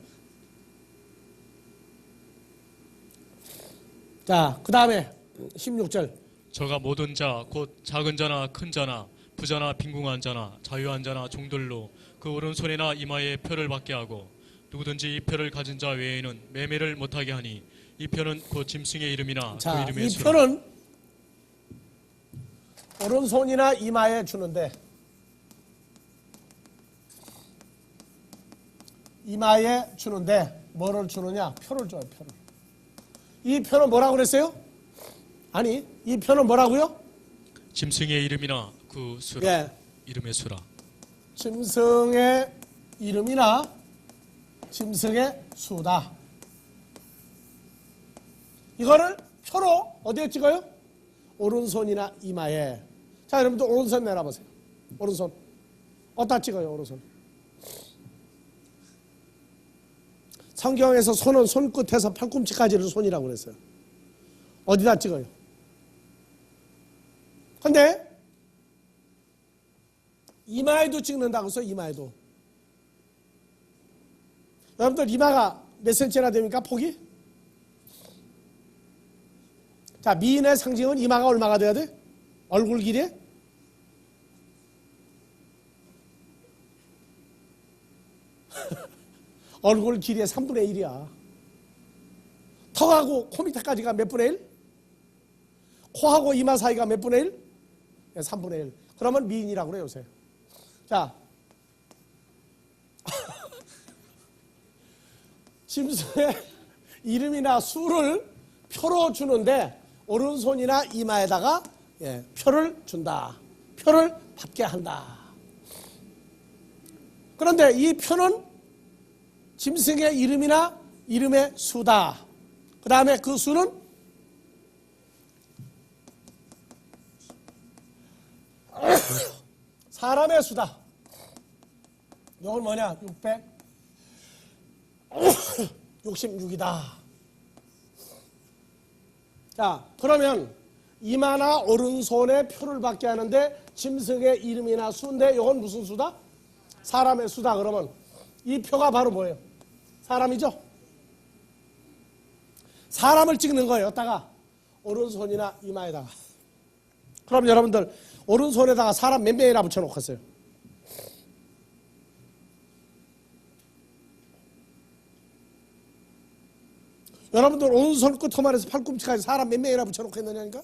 Speaker 1: 자, 그 다음에 16절.
Speaker 2: 저가 모든 자 곧 작은 자나 큰 자나 부자나 빈궁한 자나 자유한 자나 종들로 그 오른손이나 이마에 표를 받게 하고 누구든지 이 표를 가진 자 외에는 매매를 못하게 하니 이 표는 곧 짐승의 이름이나
Speaker 1: 자,
Speaker 2: 그 이름의
Speaker 1: 이
Speaker 2: 수라.
Speaker 1: 표는 오른손이나 이마에 주는데 이마에 주는데 뭐를 주느냐? 표를 줘요. 표를. 이 표는 뭐라고 그랬어요? 아니, 이 표는 뭐라고요?
Speaker 2: 짐승의 이름이나 그 수라.
Speaker 1: 예.
Speaker 2: 이름의 수라.
Speaker 1: 짐승의 이름이나 짐승의 수다. 이거를 표로 어디에 찍어요? 오른손이나 이마에. 자, 여러분들 오른손 내려보세요. 오른손. 어디다 찍어요, 오른손? 성경에서 손은 손끝에서 팔꿈치까지를 손이라고 그랬어요. 어디다 찍어요? 근데 이마에도 찍는다고 했어요. 이마에도. 여러분들 이마가 몇 센치나 됩니까? 폭이? 자, 미인의 상징은 이마가 얼마가 돼야 돼? 얼굴 길이? 얼굴 길이의 3분의 1이야. 턱하고 코 밑에까지가 몇 분의 1? 코하고 이마 사이가 몇 분의 1? 3분의 1. 그러면 미인이라고 그래요, 요새. 자. 짐승의 이름이나 수를 표로 주는데 오른손이나 이마에다가 표를 준다. 표를 받게 한다. 그런데 이 표는 짐승의 이름이나 이름의 수다. 그 다음에 그 수는 사람의 수다. 이건 뭐냐? 666이다. 자, 그러면 이마나 오른손에 표를 받게 하는데 짐승의 이름이나 수인데 이건 무슨 수다? 사람의 수다. 그러면 이 표가 바로 뭐예요? 사람이죠? 사람을 찍는 거예요. 여기다가 오른손이나 이마에다가. 그럼 여러분들 오른손에다가 사람 몇 명이나 붙여놓겠어요? 여러분들 오른손 끝머리에서 팔꿈치까지 사람 몇 명이나 붙여놓겠느냐니까?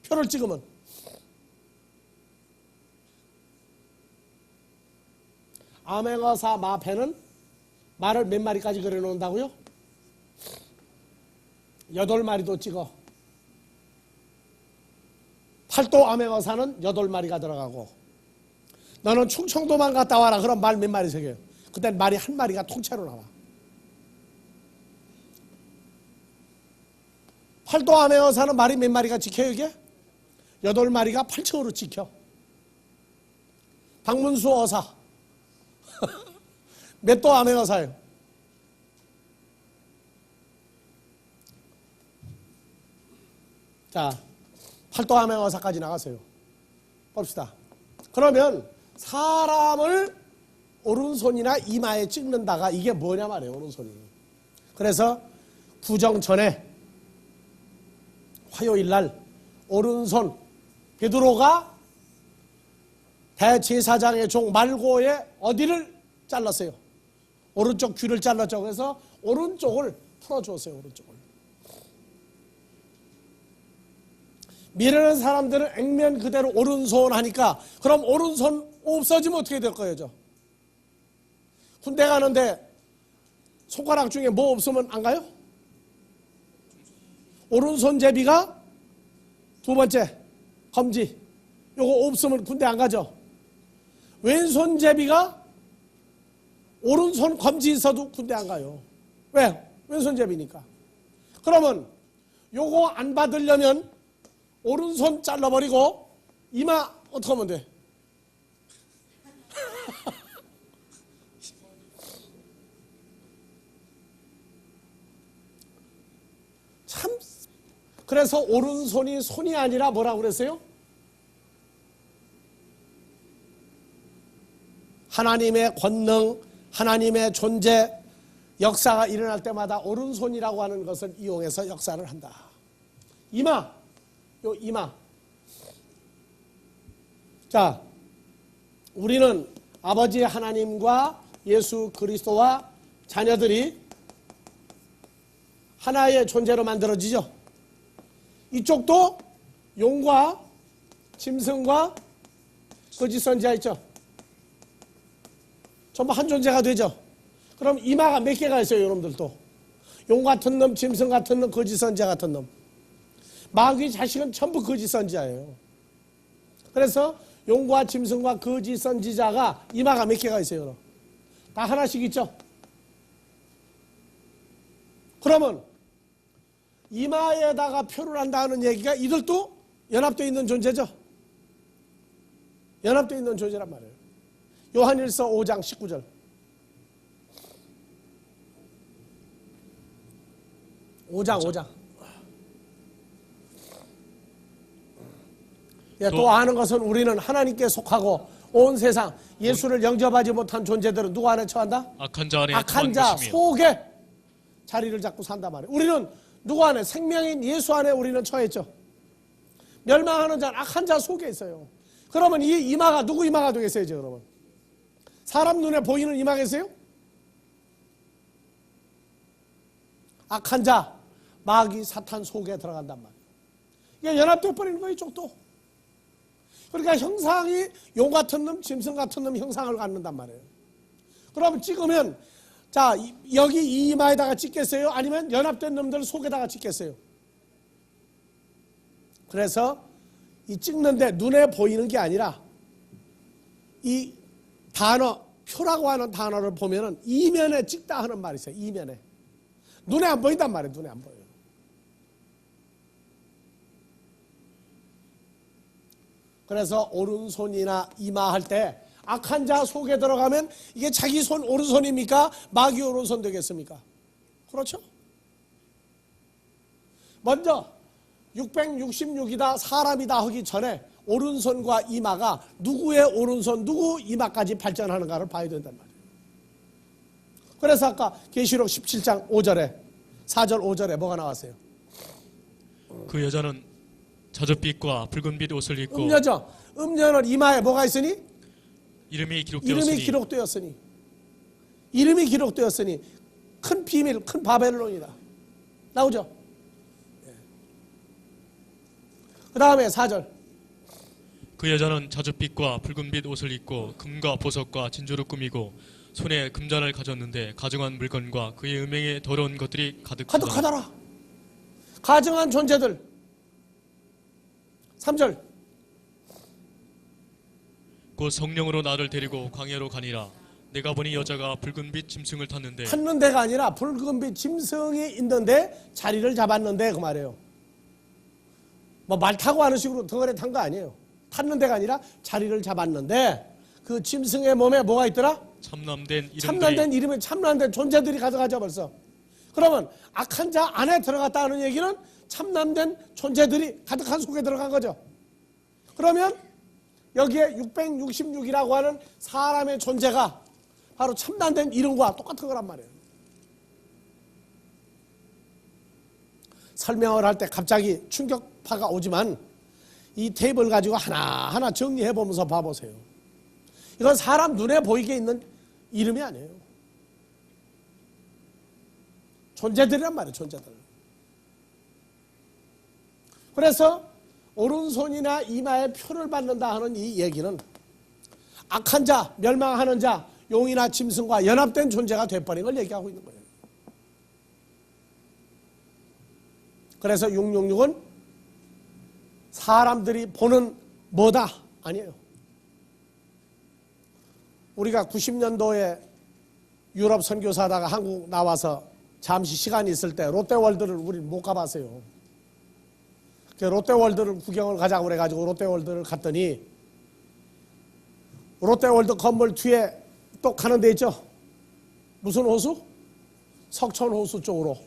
Speaker 1: 표를 찍으면. 암행어사 마패는 말을 몇 마리까지 그려놓는다고요? 8마리도 찍어. 팔도 암행어사는 8마리가 들어가고, 너는 충청도만 갔다 와라. 그럼 말 몇 마리 새겨요? 그땐 말이 한 마리가 통째로 나와. 팔도 암행어사는 말이 몇 마리가 찍혀요 이게? 8마리가 8층으로 찍혀. 박문수 어사 몇 도 암행어사예요? 자, 팔도 암행어사까지 나갔어요. 봅시다. 그러면 사람을 오른손이나 이마에 찍는다가 이게 뭐냐 말이에요. 오른손이. 그래서 구정 전에 화요일날 오른손 베드로가 대제사장의 종 말고의 어디를 잘랐어요? 오른쪽 귀를 잘랐죠. 그래서 오른쪽을 풀어주었어요. 오른쪽을. 미래는 사람들은 액면 그대로 오른손 하니까, 그럼 오른손 없어지면 어떻게 될 거예요? 저 군대 가는데 손가락 중에 뭐 없으면 안 가요? 오른손잡이가 두 번째 검지, 요거 없으면 군대 안 가죠. 왼손잡이가 오른손 검지 있어도 군대 안 가요. 왜? 왼손잡이니까. 그러면 요거 안 받으려면 오른손 잘라버리고 이마 어떻게 하면 돼? 참. 그래서 오른손이 손이 아니라 뭐라고 그랬어요? 하나님의 권능, 하나님의 존재, 역사가 일어날 때마다 오른손이라고 하는 것을 이용해서 역사를 한다. 이마, 요 이마. 자, 우리는 아버지 하나님과 예수 그리스도와 자녀들이 하나의 존재로 만들어지죠. 이쪽도 용과 짐승과 거짓 선지자 있죠. 전부 한 존재가 되죠. 그럼 이마가 몇 개가 있어요, 여러분들도? 용 같은 놈, 짐승 같은 놈, 거짓 선지자 같은 놈. 마귀 자식은 전부 거짓 선지자예요. 그래서 용과 짐승과 거짓 선지자가 이마가 몇 개가 있어요, 여러분? 다 하나씩 있죠. 그러면 이마에다가 표를 한다는 얘기가 이들도 연합되어 있는 존재죠. 연합되어 있는 존재란 말이에요. 요한일서 5장 19절. 오장. 예, 또 아는 것은 우리는 하나님께 속하고 온 세상 예수를 영접하지 못한 존재들은 누구 안에 처한다?
Speaker 2: 악한 자 안에
Speaker 1: 악한 자 속에 자리를 잡고 산단 말이에요. 우리는 누구 안에? 생명인 예수 안에 우리는 처했죠. 멸망하는 자는 악한 자 속에 있어요. 그러면 이 이마가 누구 이마가 되겠어요, 여러분? 사람 눈에 보이는 이마겠어요? 악한 자, 마귀, 사탄 속에 들어간단 말이에요. 이게 연합되어 버리는 거예요, 이쪽도. 그러니까 형상이 용 같은 놈, 짐승 같은 놈 형상을 갖는단 말이에요. 그러면 찍으면, 자, 여기 이 이마에다가 찍겠어요? 아니면 연합된 놈들 속에다가 찍겠어요? 그래서 이 찍는데 눈에 보이는 게 아니라 이 단어, 표라고 하는 단어를 보면은 이면에 찍다 하는 말이 있어요. 이면에. 눈에 안 보인단 말이에요. 눈에 안 보여요. 그래서 오른손이나 이마 할 때 악한 자 속에 들어가면 이게 자기 손 오른손입니까? 마귀 오른손 되겠습니까? 그렇죠? 먼저 666이다 사람이다 하기 전에 오른손과 이마가 누구의 오른손, 누구 이마까지 발전하는가를 봐야 된단 말이에요. 그래서 아까 계시록 17장 5절에 4절 5절에 뭐가 나왔어요?
Speaker 2: 그 여자는 자줏빛과 붉은빛 옷을 입고
Speaker 1: 음녀죠. 음녀는 이마에 뭐가 있으니?
Speaker 2: 이름이
Speaker 1: 기록되었으니 큰 비밀, 큰 바벨론이다. 나오죠? 그 다음에 4절.
Speaker 2: 그 여자는 자줏빛과 붉은빛 옷을 입고 금과 보석과 진주로 꾸미고 손에 금잔을 가졌는데 가증한 물건과 그의 음행에 더러운 것들이 가득하더라.
Speaker 1: 가득하더라. 가증한 존재들. 3절.
Speaker 2: 곧 성령으로 나를 데리고 광야로 가니라. 내가 보니 여자가 붉은빛 짐승을 탔는데
Speaker 1: 탔는 데가 아니라 붉은빛 짐승이 있는데 자리를 잡았는데 그 말이에요. 뭐 말 타고 하는 식으로 덩어리 탄 거 아니에요. 탔는 데가 아니라 자리를 잡았는데 그 짐승의 몸에 뭐가 있더라?
Speaker 2: 참남된
Speaker 1: 이름이 참남된 존재들이 가져가죠 벌써. 그러면 악한 자 안에 들어갔다 하는 얘기는 참남된 존재들이 가득한 속에 들어간 거죠. 그러면 여기에 666이라고 하는 사람의 존재가 바로 참남된 이름과 똑같은 거란 말이에요. 설명을 할 때 갑자기 충격파가 오지만 이 테이블 가지고 하나하나 정리해 보면서 봐보세요. 이건 사람 눈에 보이게 있는 이름이 아니에요. 존재들이란 말이에요. 존재들. 그래서 오른손이나 이마에 표를 받는다 하는 이 얘기는 악한 자, 멸망하는 자, 용이나 짐승과 연합된 존재가 돼버린 걸 얘기하고 있는 거예요. 그래서 666은 사람들이 보는 뭐다? 아니에요. 우리가 90년도에 유럽 선교사다가 한국 나와서 잠시 시간이 있을 때 롯데월드를 우리 못 가봤어요. 롯데월드를 구경을 가자고 그래가지고 롯데월드를 갔더니 롯데월드 건물 뒤에 또 가는 데 있죠. 무슨 호수? 석천호수 쪽으로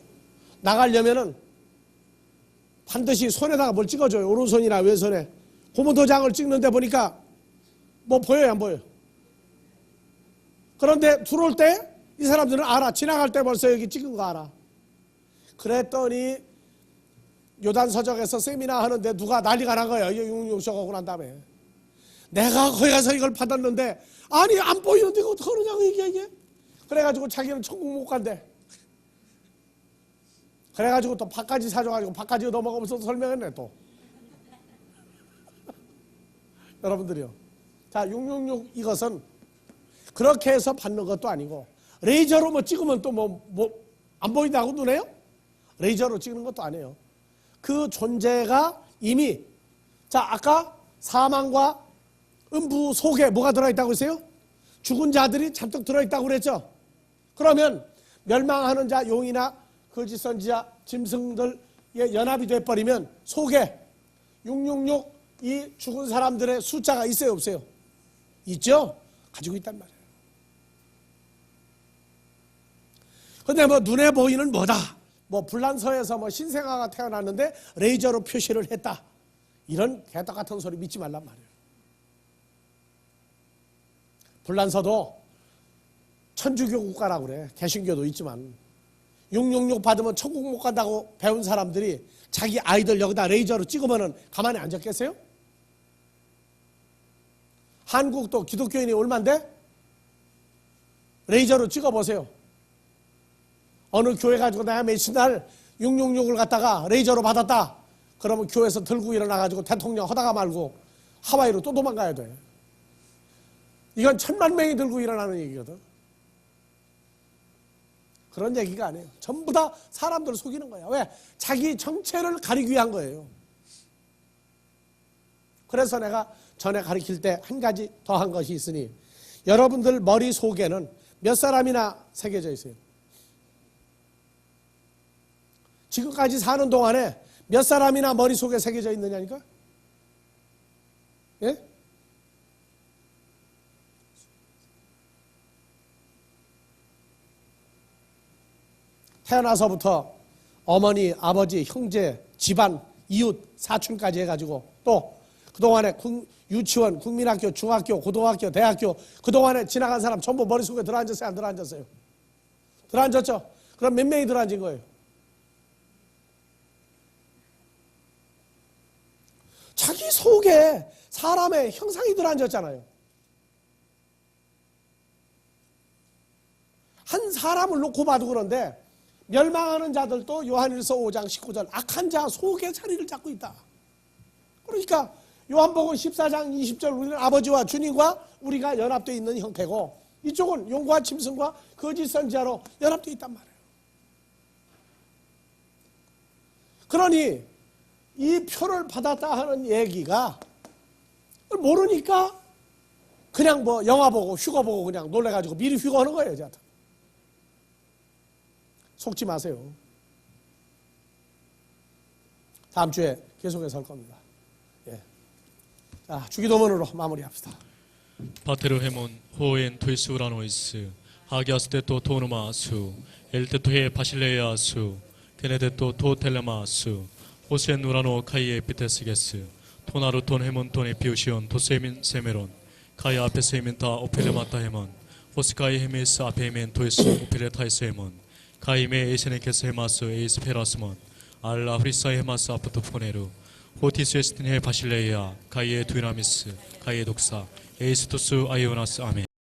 Speaker 1: 나가려면은 반드시 손에다가 뭘 찍어줘요. 오른손이나 왼손에. 고무도장을 찍는데 보니까 뭐 보여요, 안 보여요? 그런데 들어올 때 이 사람들은 알아. 지나갈 때 벌써 여기 찍은 거 알아. 그랬더니 요단서적에서 세미나 하는데 누가 난리가 난 거예요. 666 오고 난 다음에. 내가 거기 가서 이걸 받았는데 아니 안 보이는데 이거 어떻게 하느냐고 이게. 그래가지고 자기는 천국 못 간대. 그래가지고 또 밥까지 사줘가지고 밥까지 얻어먹으면서 설명했네 또. 여러분들이요. 자, 666 이것은 그렇게 해서 받는 것도 아니고 레이저로 뭐 찍으면 또 안 보인다고 눈에요? 레이저로 찍는 것도 아니에요. 그 존재가 이미 자 아까 사망과 음부 속에 뭐가 들어있다고 했어요? 죽은 자들이 잔뜩 들어있다고 그랬죠. 그러면 멸망하는 자 용이나 거짓 선지자 짐승들의 연합이 돼버리면 속에 666 이 죽은 사람들의 숫자가 있어요 없어요? 있죠? 가지고 있단 말이에요. 근데 뭐 눈에 보이는 뭐다? 뭐 불란서에서 뭐 신생아가 태어났는데 레이저로 표시를 했다. 이런 개떡 같은 소리 믿지 말란 말이에요. 불란서도 천주교 국가라고 그래. 개신교도 있지만 666 받으면 천국 못 간다고 배운 사람들이 자기 아이들 여기다 레이저로 찍으면 가만히 앉았겠어요? 한국도 기독교인이 얼만데? 레이저로 찍어보세요. 어느 교회 가지고 내가 며칠 날 666을 갖다가 레이저로 받았다. 그러면 교회에서 들고 일어나가지고 대통령 하다가 말고 하와이로 또 도망가야 돼. 이건 1000만 명이 들고 일어나는 얘기거든. 그런 얘기가 아니에요. 전부 다 사람들을 속이는 거야. 왜? 자기 정체를 가리기 위한 거예요. 그래서 내가 전에 가르칠 때 한 가지 더한 것이 있으니 여러분들 머릿속에는 몇 사람이나 새겨져 있어요? 지금까지 사는 동안에 몇 사람이나 머릿속에 새겨져 있느냐니까? 예? 태어나서부터 어머니, 아버지, 형제, 집안, 이웃, 사촌까지 해가지고 또 그동안에 유치원, 국민학교, 중학교, 고등학교, 대학교 그동안에 지나간 사람 전부 머릿속에 들어앉았어요? 안 들어앉았어요? 들어앉았죠? 그럼 몇 명이 들어앉은 거예요? 자기 속에 사람의 형상이 들어앉았잖아요. 한 사람을 놓고 봐도 그런데 멸망하는 자들도 요한일서 5장 19절 악한 자 속에 자리를 잡고 있다. 그러니까 요한복음 14장 20절 우리는 아버지와 주님과 우리가 연합되어 있는 형태고 이쪽은 용과 짐승과 거짓 선지자로 연합되어 있단 말이에요. 그러니 이 표를 받았다 하는 얘기가 모르니까 그냥 뭐 영화 보고 휴거 보고 그냥 놀래가지고 미리 휴거하는 거예요. 저한테. 속지 마세요. 다음 주에 계속해서 할 겁니다. 예. 자, 주기도문으로 마무리합시다.
Speaker 2: 파테르 헤몬 호엔 토이스 우라노이스 하기아스테토 토누마수 엘테토헤 바실레야수 게네데토 토텔레마수 호센 우라노 카이에 피테스게스 토나루톤 헤몬 토네 비우시온 토세민 세메론 카이 아페스 헤민타 오펠레마타 헤몬 호스카이 헤메스 아페멘 토이스 오펠레타이스 헤몬 카이메 에세네케스 헤마스 에이스 페라스몬 알라 프리사 헤마스 아프토 포네루 호티스 에스틴헤 바실레이아 카이에 두이나미스 카이에 독사 에이스토스 아이오나스 아멘.